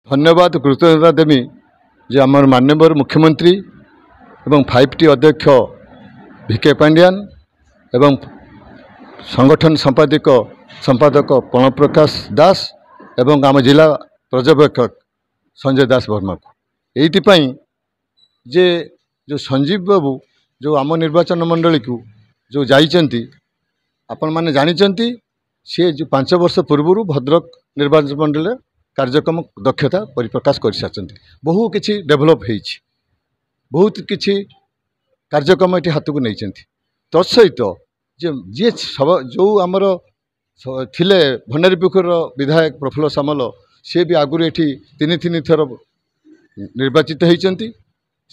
धन्यवाद कृतज्ञता देमी जे आम माननीय मुख्यमंत्री एवं 5T अध्यक्ष भिके पांडियान एवं संगठन संपादक प्रणव प्रकाश दास एवं आम जिला पर्यवेक्षक संजय दास वर्मा को ये जे जो संजीव बाबू जो आम निर्वाचन मंडली को जो जाइचंती आपण माने जानिचंती सी जो 5 वर्ष पूर्व भद्रक निर्वाचन मंडल कार्यक्रम दक्षता परिप्रकाश कर सारी बहु किछि डेभलप होइछि बहुत किछि कार्यक्रम ये हाथ को नहीं तत्सहित जी सब जो आमर थिले भंडारीपुखुर विधायक प्रफुल्ल सामल सी भी आगुरी ये तीन थर निर्वाचित होती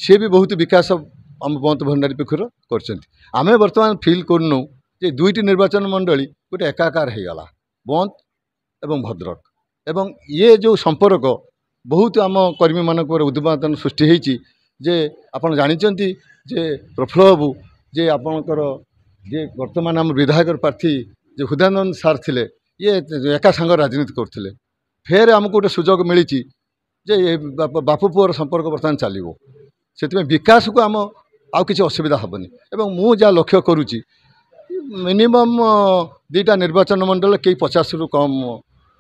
सी भी बहुत विकास आम बंत भंडारीपुखुर कर बर्तमान फिल करनु जे दुईटी निर्वाचन मंडली गोटे एकाकार हो गला बंत एवं भद्रक एवं ये जो संपर्क बहुत आम कर्मी मानक उद्यमन सृष्टि होती जे आपण जानिचंती जे प्रफुल्ल बाबू जे आपणकर जे वर्तमान आम विधायक प्रार्थी जे हृदयानंद सार थिले ये एका संग राजनीति करते फेर आमको गोटे सुजोग मिली जे बापू पुअर संपर्क बर्तमान चलो से विकास को आम आउ किसी असुविधा हेनी एवं मु जहाँ लक्ष्य करुच्ची मिनिमम 2टा निर्वाचन मंडल कई 50 रु कम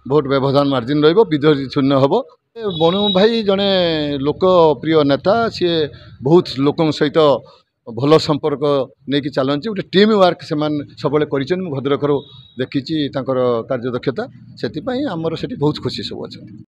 भोट व्यवधान मार्जिन विद्रोही शून्य हम बणु भाई जड़े लोकप्रिय नेता सी बहुत लोकों सहित भल संपर्क नहीं कि चलती गोटे टीम वर्क से सब भद्रकर देखी कार्यदक्षता से आमर से बहुत खुशी सब अच्छा।